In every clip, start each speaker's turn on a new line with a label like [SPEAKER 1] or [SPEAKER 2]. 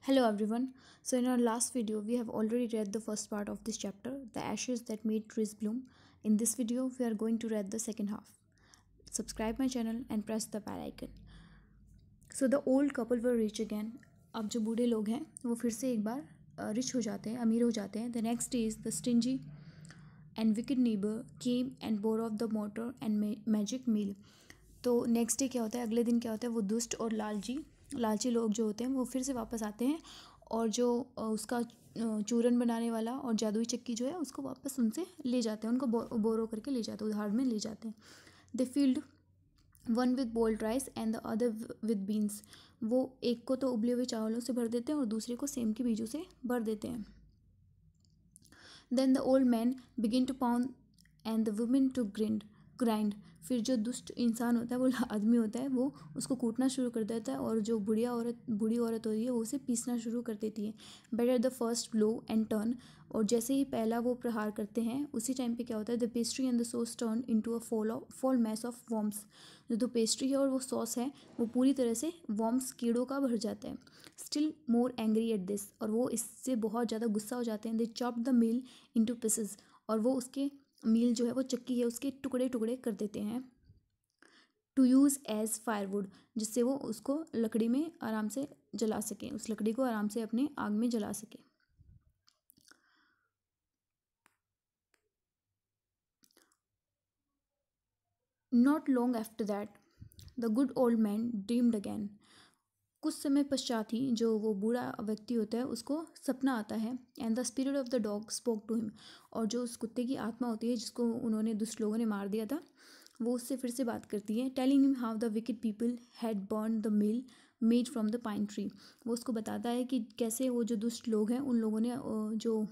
[SPEAKER 1] Hello everyone. So in our last video we have already read the first part of this chapter, the ashes that made trees bloom. In this video we are going to read the second half. Subscribe my channel and press the bell icon. So the old couple were rich again. अब जो बूढ़े लोग हैं वो फिर से एक बार rich हो जाते हैं, अमीर हो जाते हैं. The next day the stingy and wicked neighbor came and bore off the mortar and magic meal. तो नेक्स्ट डे क्या होता है, अगले दिन क्या होता है, वो दुष्ट और लालची लोग जो होते हैं वो फिर से वापस आते हैं और जो उसका चूरन बनाने वाला और जादुई चक्की जो है उसको वापस उनसे ले जाते हैं, उनको बोरो करके ले जाते हैं, उधार में ले जाते हैं. They filled one with boiled rice and the other with beans. वो एक को तो उबले हुए चावलों से भर देते हैं और दूसरे को सेम के बीजों से भर देते हैं. Then the old man begin to pound and the women to grind. फिर जो दुष्ट इंसान होता है, वो आदमी होता है, वो उसको कूटना शुरू कर देता है और जो बूढ़ी औरत होती है वो उसे पीसना शुरू कर देती है. Better the first blow and turn. और जैसे ही पहला वो प्रहार करते हैं उसी टाइम पे क्या होता है, the pastry and the sauce turn into a fall mass of worms. जो पेस्ट्री है और वो सॉस है वो पूरी तरह से वॉर्म्स, कीड़ों का भर जाता है. Still more angry at this. और वो इससे बहुत ज़्यादा गुस्सा हो जाते हैं. They chop the mill into pieces. और वो उसके मील जो है, वो चक्की है, उसके टुकड़े टुकड़े कर देते हैं. To use as firewood. जिससे वो उसको लकड़ी में आराम से जला सकें, उस लकड़ी को आराम से अपने आग में जला सकें. Not long after that the good old man dreamed again. कुछ समय पश्चात ही जो वो बूढ़ा व्यक्ति होता है उसको सपना आता है. And the spirit of the dog spoke to him. और जो उस कुत्ते की आत्मा होती है जिसको उन्होंने दुष्ट लोगों ने मार दिया था, वो उससे फिर से बात करती है. Telling him how the wicked people had burn the mill made from the pine tree. वो उसको बताता है कि कैसे वो जो दुष्ट लोग हैं उन लोगों ने जो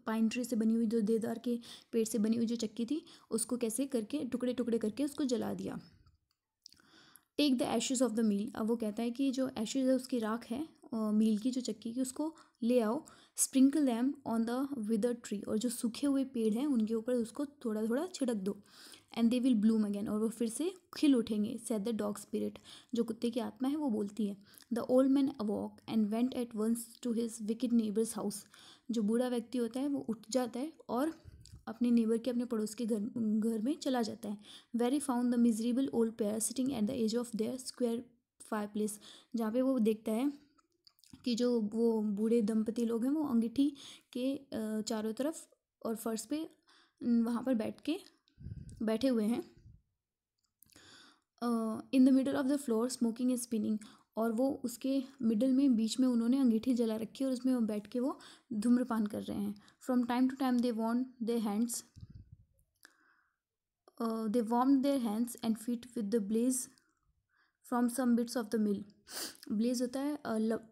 [SPEAKER 1] पाइन ट्री से बनी हुई, जो देवदार के पेड़ से बनी हुई जो चक्की थी, उसको कैसे करके टुकड़े टुकड़े करके उसको जला दिया. Take the ashes of the mill. अब वो कहता है कि जो एशेज है, उसकी राख है मील की, जो चक्की की, उसको ले आओ. Sprinkle them on the withered tree. और जो सूखे हुए पेड़ हैं उनके ऊपर उसको थोड़ा थोड़ा छिड़क दो. And they will bloom again. और वो फिर से खिल उठेंगे. Said the dog spirit. जो कुत्ते की आत्मा है वो बोलती है. The old man awoke and went at once to his wicked neighbour's house. जो बूढ़ा व्यक्ति होता है वो उठ जाता है और अपने नेबर के, अपने पड़ोस के घर में चला जाता है. Very found the miserable old pair sitting at the edge of their square fireplace. जहाँ पे वो देखता है कि जो वो बूढ़े दंपति लोग हैं वो अंगीठी के चारों तरफ और फर्श पे वहाँ पर बैठे हुए हैं. In the middle of the floor smoking and spinning. और वो उसके मिडल में, बीच में उन्होंने अंगीठी जला रखी है और उसमें वो बैठ के वो धूम्रपान कर रहे हैं. From time to time they warm their hands and feet with the blaze from some bits of the mill. Blaze होता है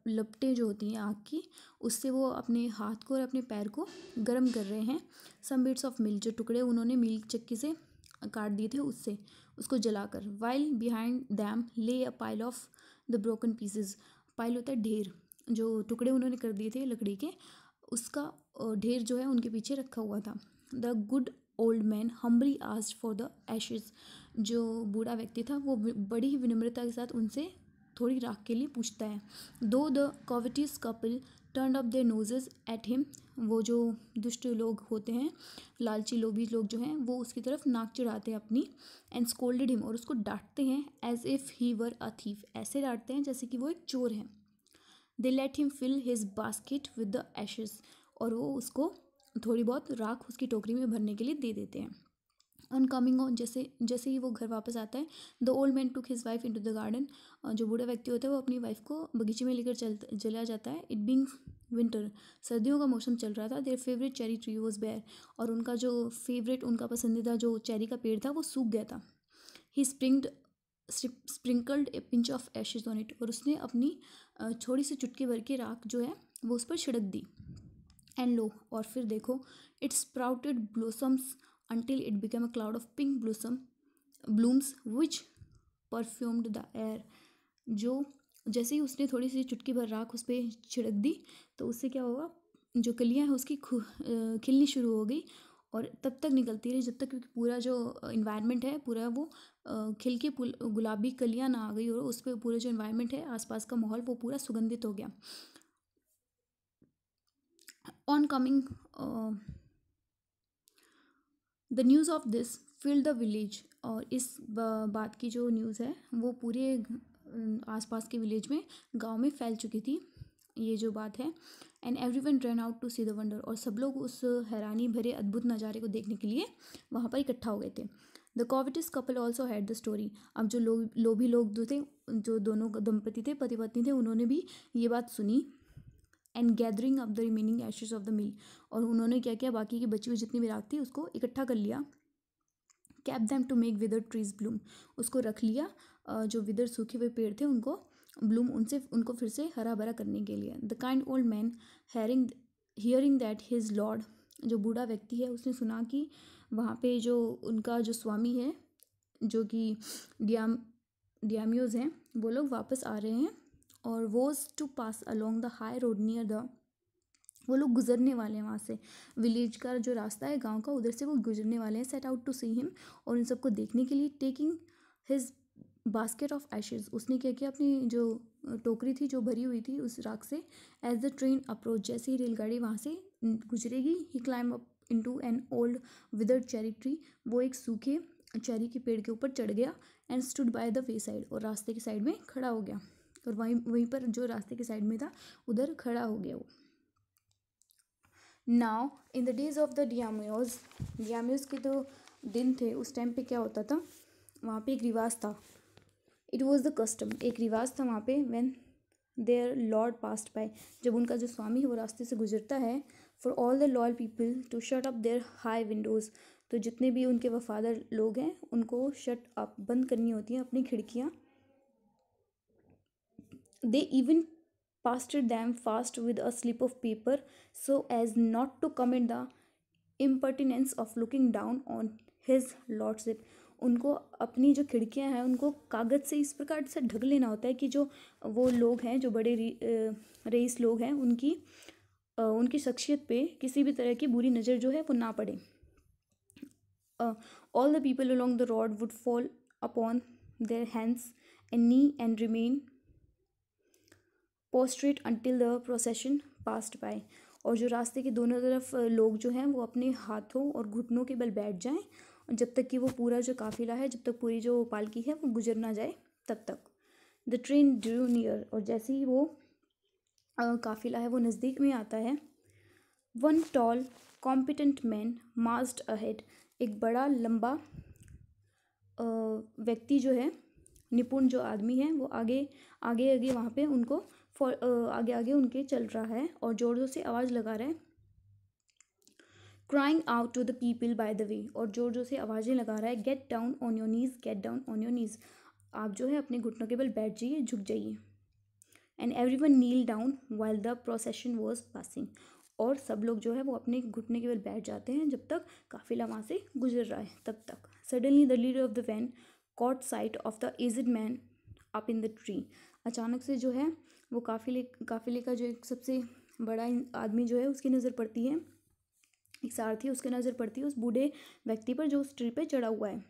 [SPEAKER 1] लपटें जो होती हैं आग की, उससे वो अपने हाथ को और अपने पैर को गर्म कर रहे हैं. सम बिट्स ऑफ मिल, जो टुकड़े उन्होंने मिल चक्की से काट दिए थे उससे, उसको जलाकर. वाइल बिहाइंड दैम ले a pile of the broken pieces. Pile होता है ढेर. जो टुकड़े उन्होंने कर दिए थे लकड़ी के, उसका ढेर जो है उनके पीछे रखा हुआ था. The good old man humbly asked for the ashes. जो बूढ़ा व्यक्ति था वो बड़ी ही विनम्रता के साथ उनसे थोड़ी राख के लिए पूछता है. Though the covetous couple turn up their noses at him. वो जो दुष्ट लोग होते हैं, लालची लोभी लोग जो हैं, वो उसकी तरफ नाक चढ़ाते हैं अपनी. And scolded him. और उसको डांटते हैं. As if he were a thief. ऐसे डांटते हैं जैसे कि वो एक चोर है. They let him fill his basket with the ashes. और वो उसको थोड़ी बहुत राख उसकी टोकरी में भरने के लिए दे देते हैं. ऑन कमिंग ऑन, जैसे ही वो घर वापस आता है, the old man took his wife into the garden. जो बूढ़ा व्यक्ति होता है वो अपनी वाइफ को बगीचे में लेकर चला जाता है. It being winter. सर्दियों का मौसम चल रहा था. Their favourite cherry tree was bare. और उनका जो फेवरेट, उनका पसंदीदा जो चेरी का पेड़ था वो सूख गया था. He sprinkled a pinch of ashes on it. और उसने अपनी थोड़ी सी चुटकी भर के राख जो है वो उस पर छिड़क दी. एंड लो, और फिर देखो, it sprouted blossoms until it became a cloud of pink blooms which perfumed the air. जो जैसे ही उसने थोड़ी सी चुटकी भर राख उस पर छिड़क दी तो उससे क्या होगा, जो कलियां हैं उसकी खिलनी शुरू हो गई. और तब तक निकलती रही जब तक, क्योंकि पूरा जो इन्वायरमेंट है पूरा वो खिल के गुलाबी कलियां ना आ गई और उस पर पूरा जो इन्वायरमेंट है, आसपास का माहौल, वो पूरा सुगंधित हो गया. On coming the news of this filled the village, और इस बात की जो न्यूज़ है वो पूरे आसपास के विलेज में, गांव में फैल चुकी थी ये जो बात है। And every one run out to see the wonder, और सब लोग उस हैरानी भरे अद्भुत नज़ारे को देखने के लिए वहाँ पर इकट्ठा हो गए थे। The covetous couple also had the story, अब जो लोभी लोग जो थे, जो दोनों दंपति थे, पति पत्नी थे, उन्होंने भी ये बात सुनी। And gathering up the remaining Ashes of the मिल, और उन्होंने क्या किया, बाकी की बची हुई जितनी भी राख थी उसको इकट्ठा कर लिया। Kept them to make withered trees bloom, उसको रख लिया, जो विदर सूखे हुए पेड़ थे उनको ब्लूम, उनको फिर से हरा भरा करने के लिए। The kind old man hearing that his Lord, जो बूढ़ा व्यक्ति है उसने सुना कि वहाँ पे जो उनका जो स्वामी है, जो कि डियाम्योज हैं, वो लोग वापस आ रहे हैं, और was to pass along the high road near the, वो लोग गुजरने वाले हैं वहाँ से, विलेज का जो रास्ता है गांव का, उधर से वो गुजरने वाले हैं। Set out to see him, और इन सबको देखने के लिए। Taking his basket of ashes, उसने क्या किया, अपनी जो टोकरी थी जो भरी हुई थी उस राख से। एज द ट्रेन अप्रोच, जैसे ही रेलगाड़ी वहाँ से गुजरेगी, he climbed up into an old withered cherry tree, वो एक सूखे चेरी के पेड़ के ऊपर चढ़ गया। And stood by the way side, और रास्ते के साइड में खड़ा हो गया, और वहीं पर जो रास्ते के साइड में था उधर खड़ा हो गया वो। Now in the days of the daimyos के जो दिन थे, उस टाइम पे क्या होता था, वहाँ पे एक रिवाज था। इट वॉज द कस्टम, एक रिवाज था वहाँ पे। When their lord passed by, जब उनका जो स्वामी है वो रास्ते से गुजरता है। For all the loyal people to shut up their high windows, तो जितने भी उनके वफादार लोग हैं उनको शट अप, बंद करनी होती हैं अपनी खिड़कियाँ। They even pasted them fast with a slip of paper so as not to commit the impertinence of looking down on his lordship, उनको अपनी जो खिड़कियां हैं उनको कागज़ से इस प्रकार से ढक लेना होता है कि जो वो लोग हैं, जो बड़े रईस लोग हैं, उनकी शख्सियत पे किसी भी तरह की बुरी नज़र जो है वो ना पड़े। All the people along the road would fall upon their hands and knee and remain prostrate until the procession passed by, और जो रास्ते के दोनों तरफ लोग जो हैं वो अपने हाथों और घुटनों के बल बैठ जाएं, जब तक कि वो पूरा जो काफिला है, जब तक पूरी जो पालकी है वो गुजर ना जाए तब तक। द ट्रेन ड्रू नियर, और जैसे ही वो काफिला है वो नज़दीक में आता है। One tall competent man marched ahead, एक बड़ा लंबा व्यक्ति जो है, निपुण जो आदमी है, वो आगे आगे वहाँ पे उनको आगे आगे उनके चल रहा है, और जोर जोर से आवाज़ लगा रहा है। Crying out to the people by the way, और जोर जोर से आवाज़ें लगा रहा है। Get down on your knees, get down on your knees, आप जो है अपने घुटनों के बल बैठ जाइए, झुक जाइए। And every one kneel down while the procession was passing, और सब लोग जो है वो अपने घुटने के बल बैठ जाते हैं जब तक काफिला वहाँ से गुजर रहा है तब तक। Suddenly the leader of the van caught sight of the aged man up in the tree, अचानक से जो है वो काफिले का जो एक सबसे बड़ा आदमी जो है उसकी नज़र पड़ती है, एक सारथी, उसकी नज़र पड़ती है उस बूढ़े व्यक्ति पर जो उस ट्री पे चढ़ा हुआ है।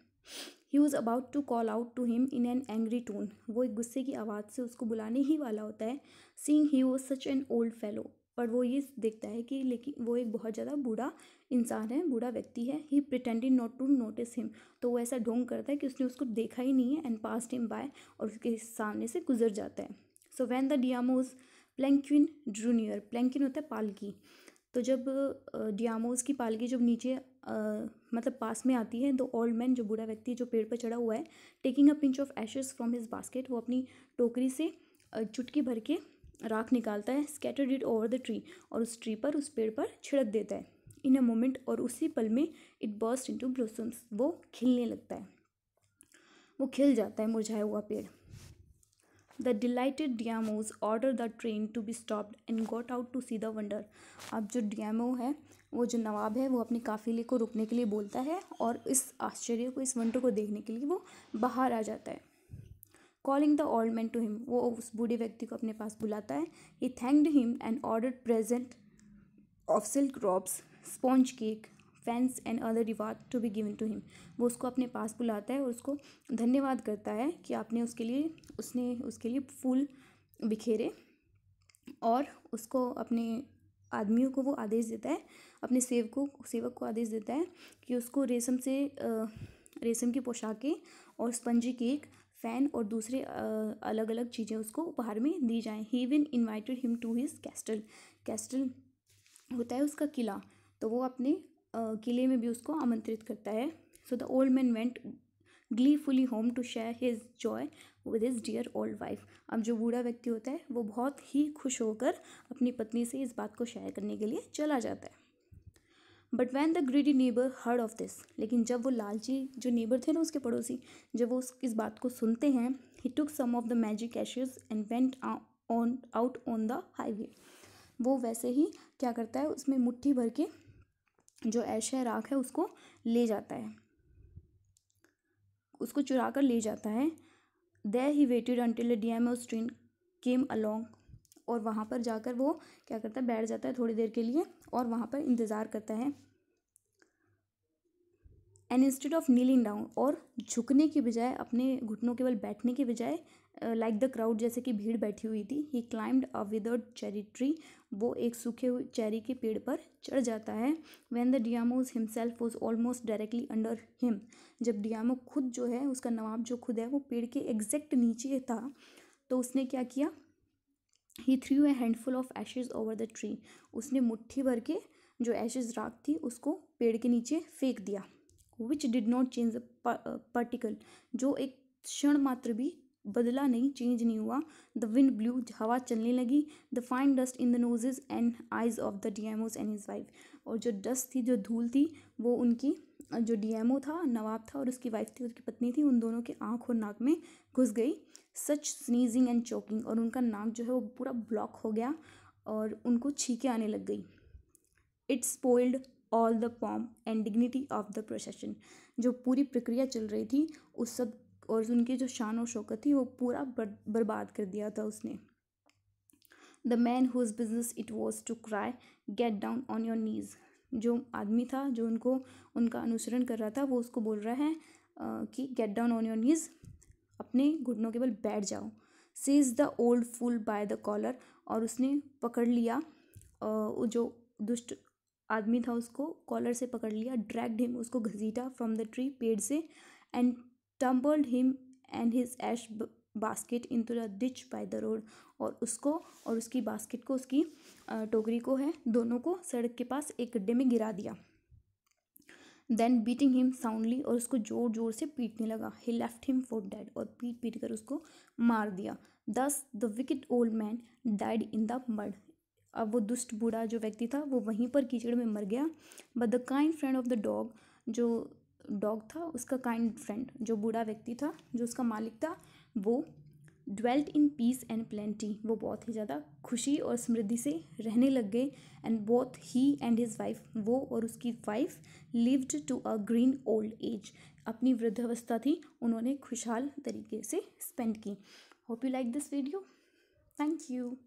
[SPEAKER 1] He was about to call out to him in an angry tone, वो एक गुस्से की आवाज़ से उसको बुलाने ही वाला होता है। Seeing he was such an old fellow, पर वो ये देखता है कि लेकिन वो एक बहुत ज़्यादा बूढ़ा इंसान है, बूढ़ा व्यक्ति है। He pretended not to notice him, तो वो ऐसा ढोंग करता है कि उसने उसको देखा ही नहीं है। एंड पास्ट हिम बाय, और उसके सामने से गुजर जाता है। So when the daimyo's palanquin drew near, palanquin होता है पालकी, तो जब डियामोज की पालकी जब नीचे मतलब पास में आती है, तो ओल्ड मैन जो बूढ़ा व्यक्ति जो पेड़ पर चढ़ा हुआ है, taking a pinch of ashes from his basket, वो अपनी टोकरी से चुटकी भर के राख निकालता है। Scattered it over the tree, और उस ट्री पर, उस पेड़ पर छिड़क देता है। इन अ मोमेंट, और उसी पल में इट बर्स्ट इनटू ब्लॉसम्स, वो खिलने लगता है, वो खिल जाता है मुरझाया हुआ पेड़। The delighted daimyo order the train to be stopped and got out to see the wonder, अब जो डियामो है, वो जो नवाब है, वो अपने काफिले को रुकने के लिए बोलता है, और इस आश्चर्य को, इस वंडर को देखने के लिए वो बाहर आ जाता है। Calling the old man to him, वो उस बूढ़े व्यक्ति को अपने पास बुलाता है। He thanked him and ordered present of silk robes, sponge cake, fans and other reward to be given to him, वो उसको अपने पास बुलाता है और उसको धन्यवाद करता है कि उसने उसके लिए फूल बिखेरे, और उसको अपने आदमियों को वो आदेश देता है, अपने सेवक को आदेश देता है कि उसको रेशम की पोशाकें और स्पंजी केक, फ़ैन और दूसरे अलग अलग चीज़ें उसको उपहार में दी जाएं। He even invited him to his castle. Castle होता है उसका किला, तो वो अपने किले में भी उसको आमंत्रित करता है। So the old man went gleefully home to share his joy with his dear old wife। अब जो बूढ़ा व्यक्ति होता है वो बहुत ही खुश होकर अपनी पत्नी से इस बात को शेयर करने के लिए चला जाता है। But when the greedy neighbour heard of this, लेकिन जब वो लालची जो नेबर थे ना उसके पड़ोसी, जब वो इस बात को सुनते हैं, he took some of the magic ashes and went out on the highway. वो वैसे ही क्या करता है, उसमें मुट्ठी भर के जो ऐश है, राख है, उसको ले जाता है, उसको चुरा कर ले जाता है। There he waited until a daimyo's train came along, और वहाँ पर जाकर वो क्या करता है, बैठ जाता है थोड़ी देर के लिए और वहाँ पर इंतज़ार करता है। And instead of kneeling down, और झुकने की बजाय, अपने घुटनों के बल बैठने के बजाय, लाइक द क्राउड, जैसे कि भीड़ बैठी हुई थी, ही क्लाइम्ड अ विदर्ड चेरी ट्री, वो एक सूखे हुए चेरी के पेड़ पर चढ़ जाता है। When the daimyo himself was almost directly under him, जब डियामो खुद जो है, उसका नवाब जो खुद है, वो पेड़ के एग्जैक्ट नीचे था, तो उसने क्या किया, he threw a handful of ashes over the tree, उसने मुट्ठी भर के जो एशेज राख थी उसको पेड़ के नीचे फेंक दिया। Which did not change particle, जो एक क्षण मात्र भी बदला नहीं, चेंज नहीं हुआ। द विंड ब्लू, हवा चलने लगी। The fine dust in the noses and eyes of the daimyo and his wife, और जो डस्ट थी, जो धूल थी, वो उनकी जो डियामो था, नवाब था, और उसकी वाइफ थी, उसकी पत्नी थी, उन दोनों के आँख और नाक में घुस गई। सच स्नीजिंग एंड चोकिंग, और उनका नाक जो है वो पूरा ब्लॉक हो गया और उनको छींकें आने लग गई। It spoiled all the pomp and dignity of the procession, जो पूरी प्रक्रिया चल रही थी उस सब, और उनकी जो शान और शौकत थी वो पूरा बर्बाद कर दिया था उसने। The man whose business it was to cry get down on your knees, जो आदमी था जो उनका अनुसरण कर रहा था, वो उसको बोल रहा है कि get down on your knees, अपने घुटनों के बल बैठ जाओ। Seized the old fool by the collar, और उसने पकड़ लिया, जो दुष्ट आदमी था उसको कॉलर से पकड़ लिया। ड्रैग्ड हिम, उसको घसीटा, फ्रॉम द ट्री, पेड़ से, and tumbled him and his ash basket into the ditch by the road, और उसको और उसकी बास्केट को, उसकी टोकरी को है, दोनों को सड़क के पास एक गड्ढे में गिरा दिया। देन बीटिंग हिम साउंडली, और उसको जोर जोर से पीटने लगा। ही लेफ्ट हिम फॉर डेड, और पीट पीट कर उसको मार दिया। दस the wicked old man died in the mud, अब वो दुष्ट बूढ़ा जो व्यक्ति था वो वहीं पर कीचड़ में मर गया। But the kind friend of the dog, जो डॉग था उसका काइंड फ्रेंड, जो बूढ़ा व्यक्ति था, जो उसका मालिक था, वो dwelt in peace and plenty, वो बहुत ही ज़्यादा खुशी और समृद्धि से रहने लग गए। And both he and his wife, वो और उसकी wife, lived to a green old age, अपनी वृद्धावस्था थी उन्होंने खुशहाल तरीके से स्पेंड की। Hope you like this video, thank you.